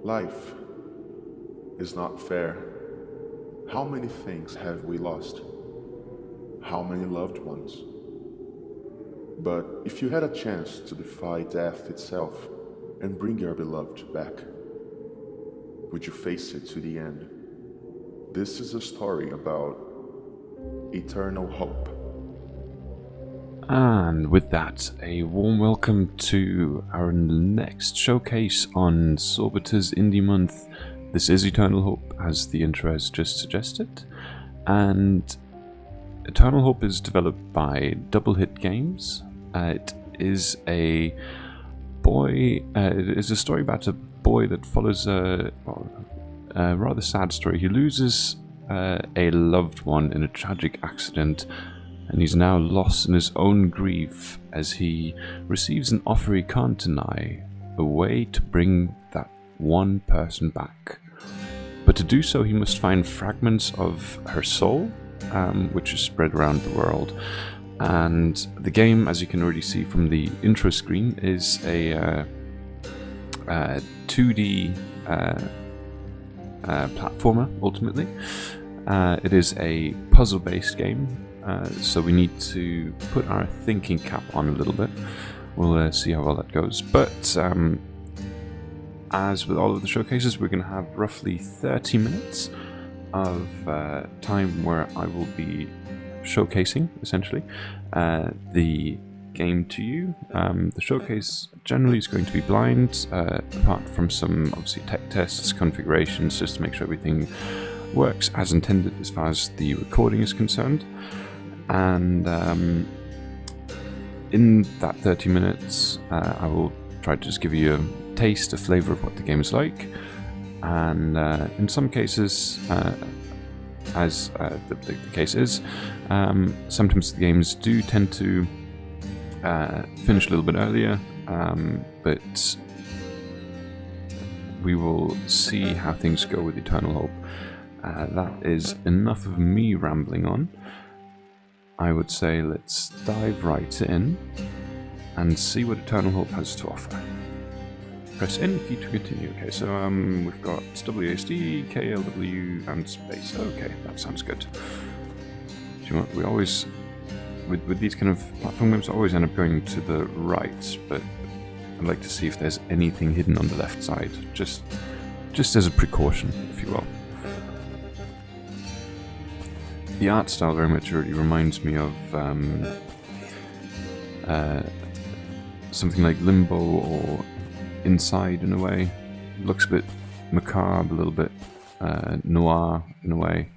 Life is not fair. How many things have we lost? How many loved ones? But if you had a chance to defy death itself and bring your beloved back, would you face it to the end? This is a story about eternal hope. And with that, a warm welcome to our next showcase on SORBITA'S Indie Month. This is Eternal Hope, as the intro has just suggested, and Eternal Hope is developed by Double Hit Games. It is a story about a boy that follows a rather sad story. He loses a loved one in a tragic accident, and he's now lost in his own grief as he receives an offer he can't deny, a way to bring that one person back. But to do so, he must find fragments of her soul, which is spread around the world. And the game, as you can already see from the intro screen, is a 2D platformer, ultimately. It is a puzzle-based game. So we need to put our thinking cap on a little bit. We'll see how well that goes. But as with all of the showcases, we're going to have roughly 30 minutes of time where I will be showcasing, essentially, the game to you. The showcase generally is going to be blind, apart from some, obviously, tech tests, configurations, just to make sure everything works as intended as far as the recording is concerned. And in that 30 minutes, I will try to just give you a taste, a flavor of what the game is like. And in some cases, as the case is, sometimes the games do tend to finish a little bit earlier, but we will see how things go with Eternal Hope. That is enough of me rambling on. I would say let's dive right in and see what Eternal Hope has to offer. Press any key to continue. Okay, so we've got WASD, KLW, and space. Okay, that sounds good. Do you know what? We always, with these kind of platform games, I always end up going to the right, but I'd like to see if there's anything hidden on the left side, just as a precaution, if you will. The art style very much already reminds me of something like Limbo or Inside in a way. It looks a bit macabre, a little bit noir in a way.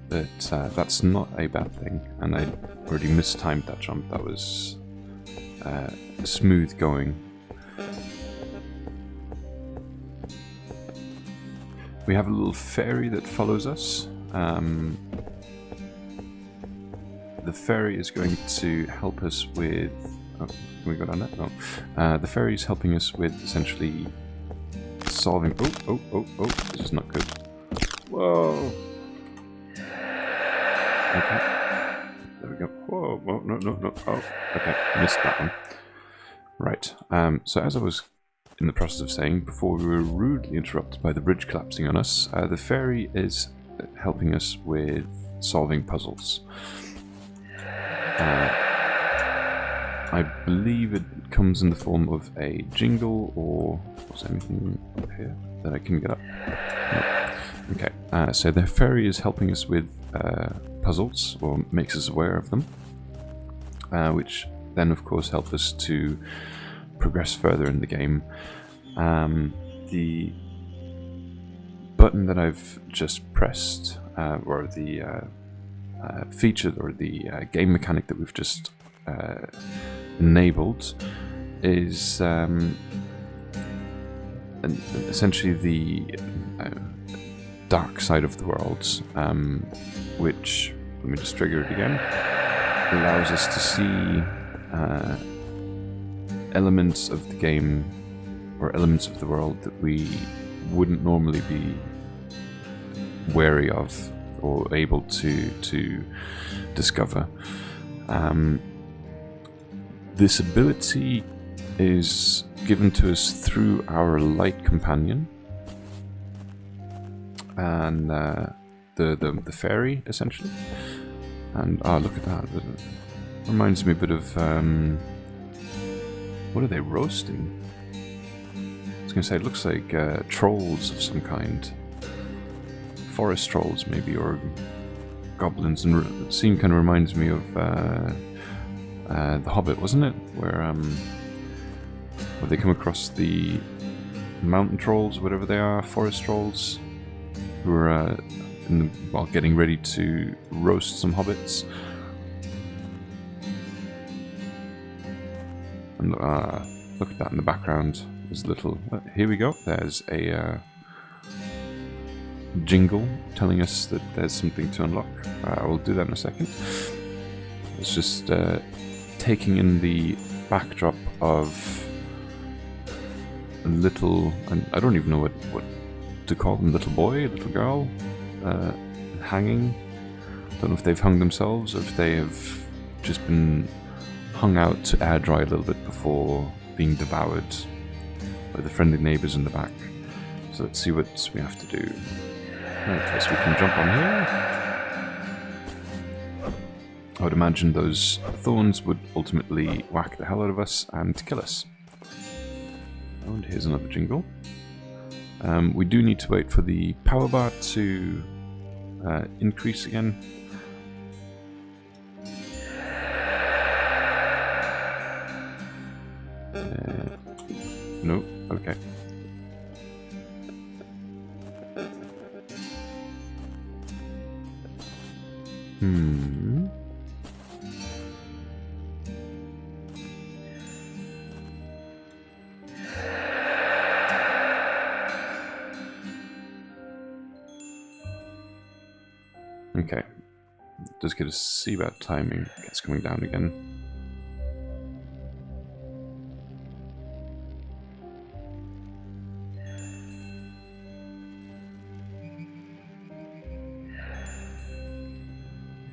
But that's not a bad thing, and I already mistimed that jump. That was smooth going. We have a little fairy that follows us. The fairy is going to help us with... Oh, can we go down that? No. The fairy is helping us with essentially solving... Oh, this is not good. Whoa! Okay. There we go. Whoa, no. Oh, okay, missed that one. Right, so as I was in the process of saying, before we were rudely interrupted by the bridge collapsing on us, the fairy is helping us with solving puzzles. I believe it comes in the form of a jingle, or was there anything up here that I can get up? No. Okay, so the fairy is helping us with puzzles, or makes us aware of them, which then of course help us to progress further in the game. The button that I've just pressed, or the feature, or the game mechanic that we've just enabled, is essentially the dark side of the world, which, let me just trigger it again, allows us to see elements of the game, or elements of the world that we wouldn't normally be wary of or able to discover. This ability is given to us through our light companion and the fairy, essentially. And oh, look at that! It reminds me a bit of what are they roasting? I was going to say it looks like trolls of some kind, forest trolls maybe, or goblins, and the scene kind of reminds me of The Hobbit, wasn't it? Where they come across the mountain trolls, whatever they are, forest trolls, who are getting ready to roast some hobbits. And look at that in the background. There's a little. Here we go. There's a jingle telling us that there's something to unlock. We'll do that in a second. It's just taking in the backdrop of a little, and I don't even know what to call them, little boy, little girl, hanging. Don't know if they've hung themselves or if they have just been hung out to air dry a little bit before being devoured by the friendly neighbours in the back. So let's see what we have to do. Right, guess we can jump on here. I would imagine those thorns would ultimately whack the hell out of us and kill us. Oh, and here's another jingle. We do need to wait for the power bar to increase again. No, okay. Okay. Just get to see about timing. It's coming down again.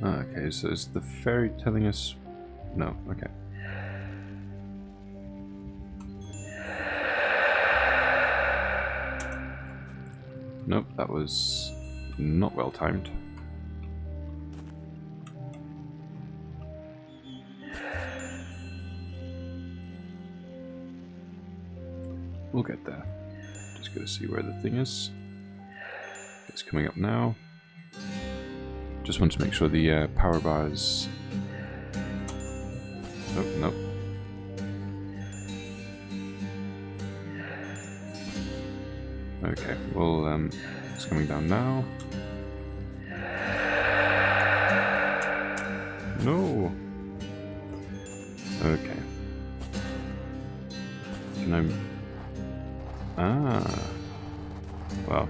Okay, so is the fairy telling us? No, okay. Nope, that was not well timed. We'll get there. Just gotta see where the thing is. It's coming up now. Just want to make sure the power bar is... Nope, nope. Okay, well, it's coming down now. No! Okay. Can I... Ah. Well,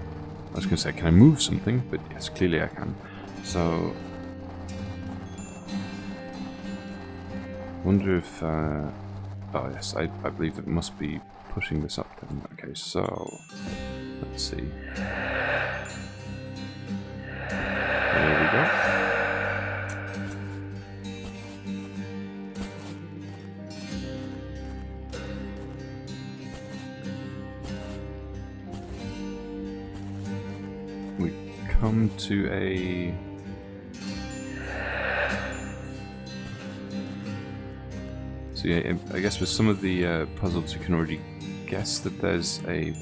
I was going to say, can I move something? But yes, clearly I can. So... wonder if... oh yes, I believe it must be pushing this up then. Okay, so... let's see. There we go. We come to a... so yeah, I guess with some of the puzzles you can already guess that there's a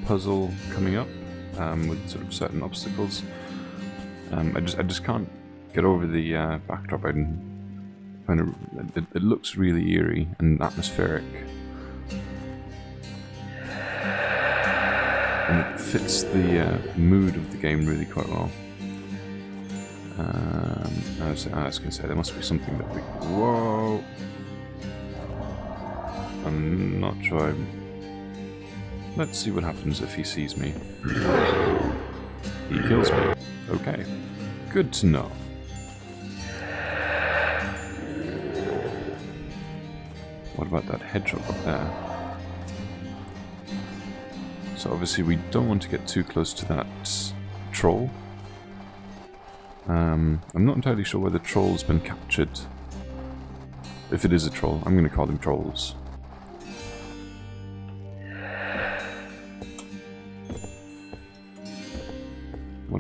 puzzle coming up with sort of certain obstacles. I just can't get over the backdrop. I find it looks really eerie and atmospheric, and it fits the mood of the game really quite well. I was going to say there must be something that we... Whoa! I'm not sure. Let's see what happens if he sees me. He kills me. Okay. Good to know. What about that hedgehog up there? So obviously we don't want to get too close to that troll. I'm not entirely sure whether the troll's been captured. If it is a troll, I'm going to call them trolls.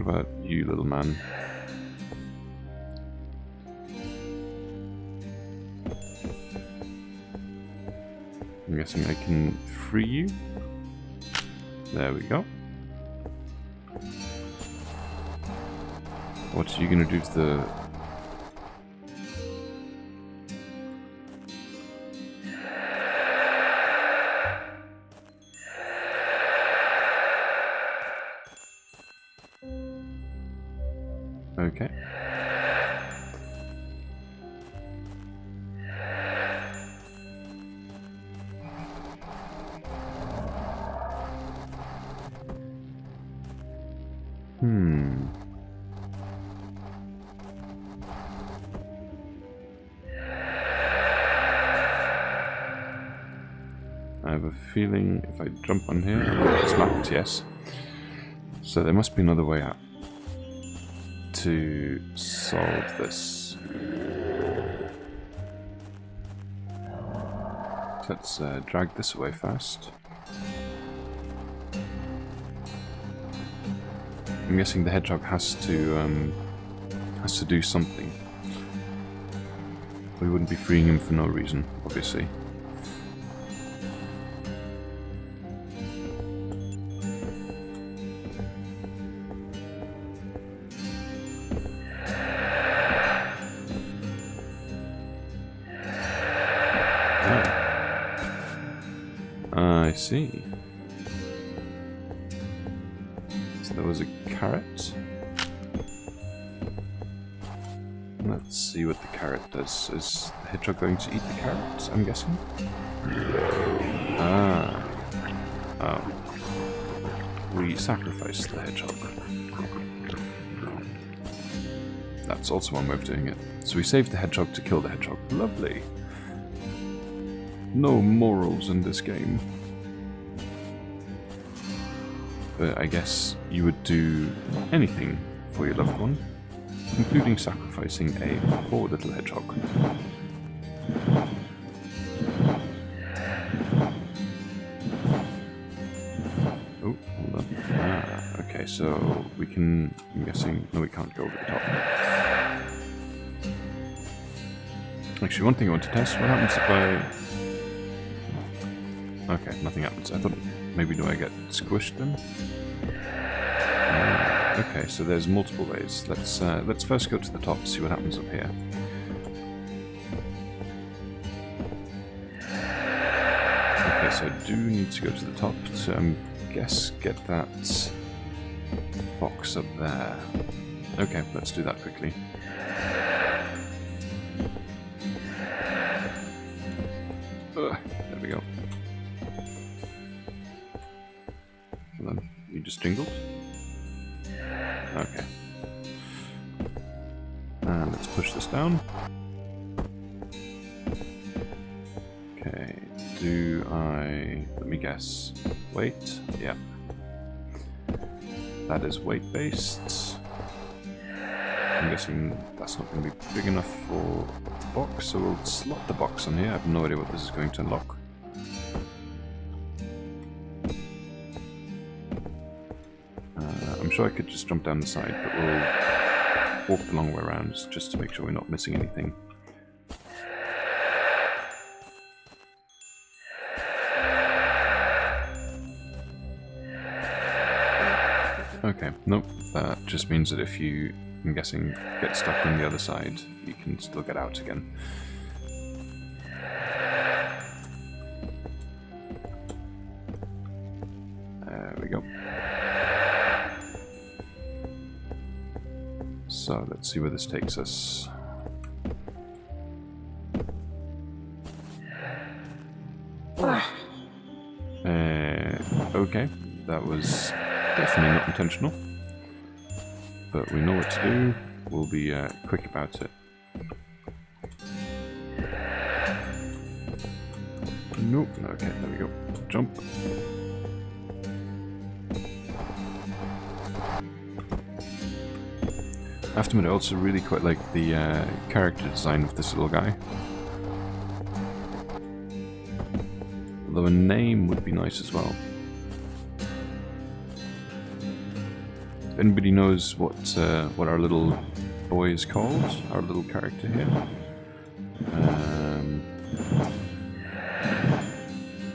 What about you, little man? I'm guessing I can free you. There we go. What are you going to do to the... Okay. I have a feeling if I jump on here, it's locked, yes. So there must be another way out to solve this. Let's drag this away first. I'm guessing the hedgehog has to do something. We wouldn't be freeing him for no reason, obviously. I see. So there was a carrot. Let's see what the carrot does. Is the hedgehog going to eat the carrot, I'm guessing? Ah. Oh. We sacrificed the hedgehog. That's also one way of doing it. So we saved the hedgehog to kill the hedgehog. Lovely. No morals in this game. But I guess you would do anything for your loved one, including sacrificing a poor little hedgehog. Oh, hold on. Ah, okay, so we can... I'm guessing... No, we can't go over the top. Actually, one thing I want to test, what happens if I... Okay, nothing happens. I thought maybe do I get squished then? Okay, so there's multiple ways. Let's first go to the top, see what happens up here. Okay, so I do need to go to the top to, guess, get that box up there. Okay, let's do that quickly. There we go. Hold on, you just jingled? Okay. And let's push this down. Okay, do I... let me guess. Weight? Yeah. That is weight-based. I'm guessing that's not going to be big enough for the box, so we'll slot the box on here. I have no idea what this is going to unlock. I'm sure I could just jump down the side, but we'll walk the long way around just to make sure we're not missing anything. Okay, nope, that just means that if you, I'm guessing, get stuck on the other side, you can still get out again. There we go. So let's see where this takes us. Okay, that was definitely not intentional, but we know what to do. We'll be quick about it. Nope. Okay, there we go. Jump. I have to admit, I also really quite like the character design of this little guy. Although a name would be nice as well. anybody knows what our little boy is called, our little character here.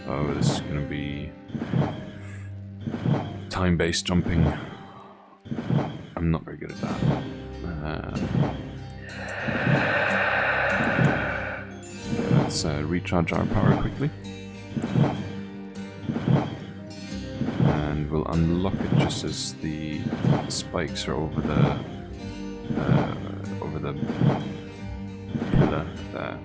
Oh, this is going to be time-based jumping. I'm not very good at that. Let's recharge our power quickly. And we'll unlock it just as the spikes are over the pillar there.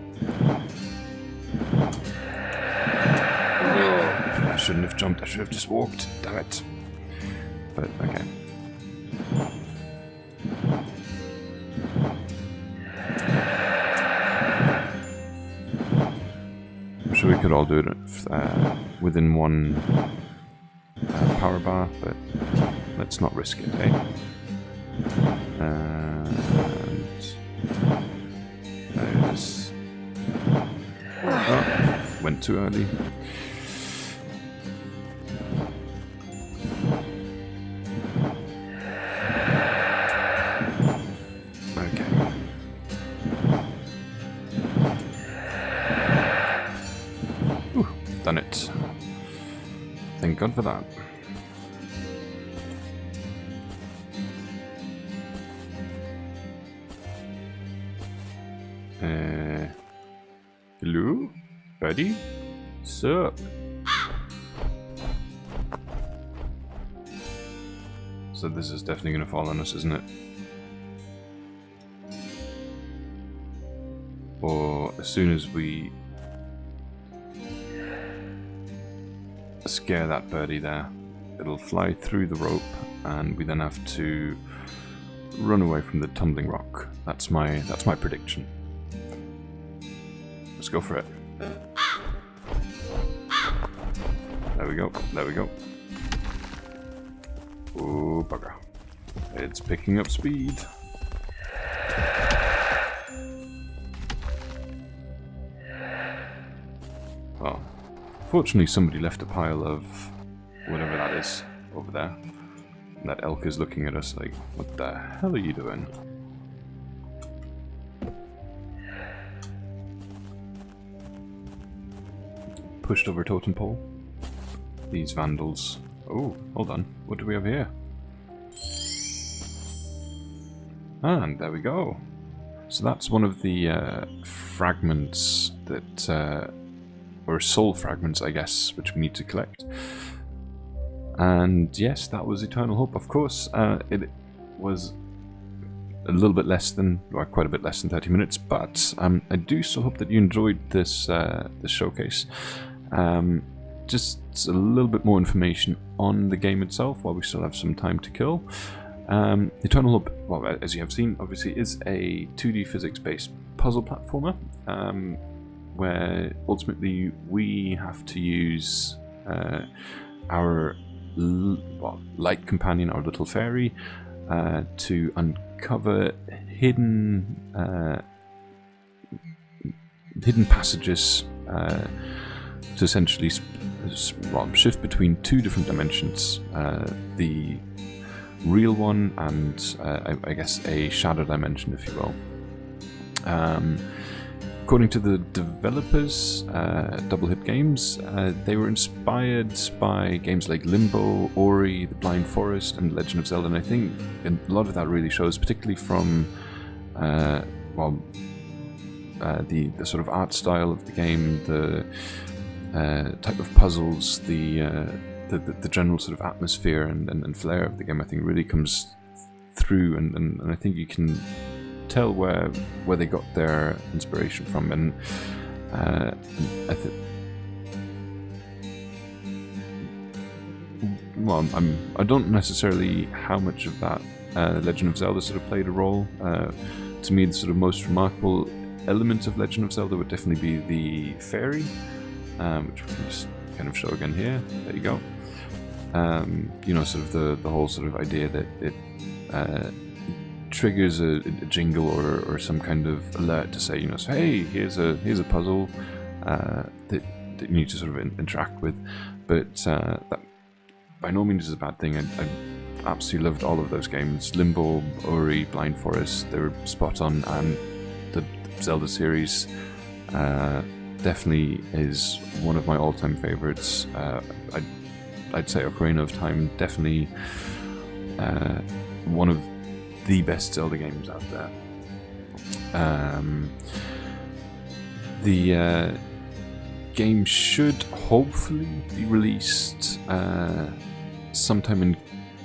I shouldn't have jumped, I should have just walked, damn it. But, okay. I'm sure we could all do it within one power bar, but let's not risk it, eh? And there it is. Oh, went too early. Done it. Thank God for that. Hello? Buddy? Sup? So this is definitely going to fall on us, isn't it? Or as soon as we scare that birdie there, it'll fly through the rope and we then have to run away from the tumbling rock. That's my prediction. Let's go for it. There we go, there we go. Oh bugger. It's picking up speed. Well, fortunately somebody left a pile of whatever that is over there. And that elk is looking at us like, what the hell are you doing? Pushed over totem pole. These vandals. Oh, hold on. What do we have here? And there we go. So that's one of the fragments that... or soul fragments, I guess, which we need to collect. And yes, that was Eternal Hope. Of course, it was a little bit less than, or quite a bit less than 30 minutes, but I do still hope that you enjoyed this this showcase. Just a little bit more information on the game itself while we still have some time to kill. Eternal Hope, well, as you have seen, obviously is a 2D physics-based puzzle platformer, where ultimately we have to use our light companion, our little fairy, to uncover hidden passages to essentially shift between two different dimensions, the real one and I guess a shadow dimension, if you will. According to the developers, Double Hip Games, they were inspired by games like Limbo, Ori, The Blind Forest, and Legend of Zelda, and I think a lot of that really shows, particularly from the sort of art style of the game, the type of puzzles, the general sort of atmosphere and flair of the game. I think really comes through, and I think you can tell where they got their inspiration from, and I don't necessarily how much of that Legend of Zelda sort of played a role. To me, the sort of most remarkable element of Legend of Zelda would definitely be the fairy, which we can just kind of show again here. There you go. You know, sort of the whole sort of idea that it triggers a jingle or some kind of alert to say, you know, so, hey, here's a puzzle that you need to sort of interact with. But that by no means is a bad thing. I absolutely loved all of those games. Limbo, Ori, Blind Forest, they were spot on, and the Zelda series definitely is one of my all-time favorites. I'd say Ocarina of Time, definitely one of the best Zelda games out there. The game should hopefully be released sometime in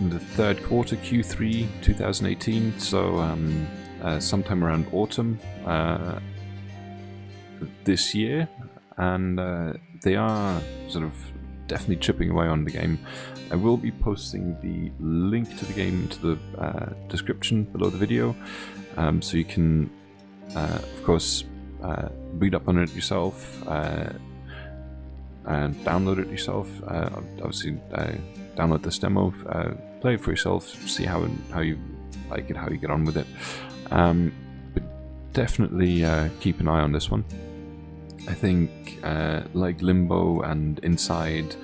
the third quarter, Q3 2018, so sometime around autumn this year, and they are sort of definitely chipping away on the game. I will be posting the link to the game into the description below the video, so you can of course read up on it yourself and download it yourself. Obviously download this demo, play it for yourself, see how you like it, how you get on with it, but definitely keep an eye on this one. I think like Limbo and Inside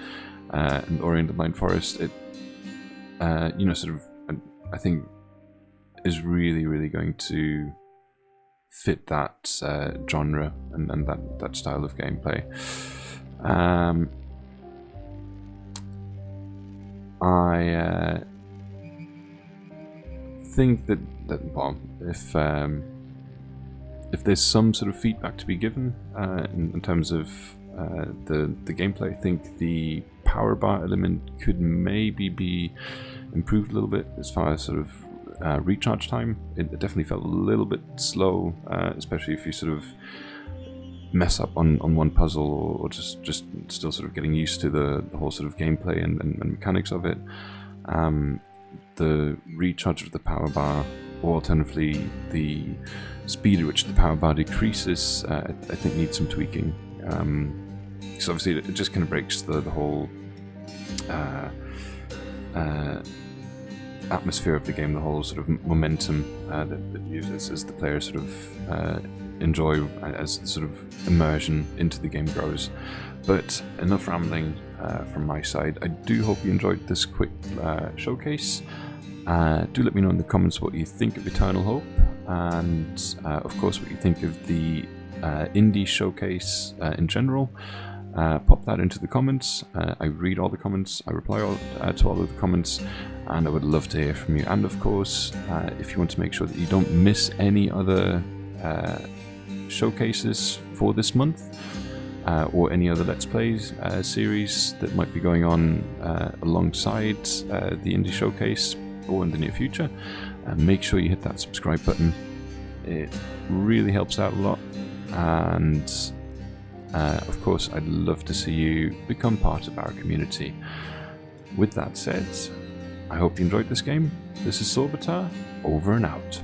and Ori and the Blind Forest, it you know, sort of, I think is really going to fit that genre and that style of gameplay. I think that well, if there's some sort of feedback to be given in terms of the gameplay, I think the power bar element could maybe be improved a little bit as far as sort of recharge time. It definitely felt a little bit slow, especially if you sort of mess up on one puzzle, or just still sort of getting used to the whole sort of gameplay and mechanics of it. The recharge of the power bar, or alternatively the speed at which the power bar decreases, I think needs some tweaking. Because obviously it just kind of breaks the whole atmosphere of the game, the whole sort of momentum that it uses as the player sort of enjoy as the sort of immersion into the game grows. But enough rambling from my side. I do hope you enjoyed this quick showcase. Do let me know in the comments what you think of Eternal Hope, and of course what you think of the indie showcase in general. Pop that into the comments. I read all the comments, I reply to all of the comments, and I would love to hear from you. And of course, if you want to make sure that you don't miss any other showcases for this month, or any other Let's Plays series that might be going on alongside the indie showcase or in the near future, make sure you hit that subscribe button. It really helps out a lot, and of course I'd love to see you become part of our community. With that said, I hope you enjoyed this game. This is Sorbitar, over and out.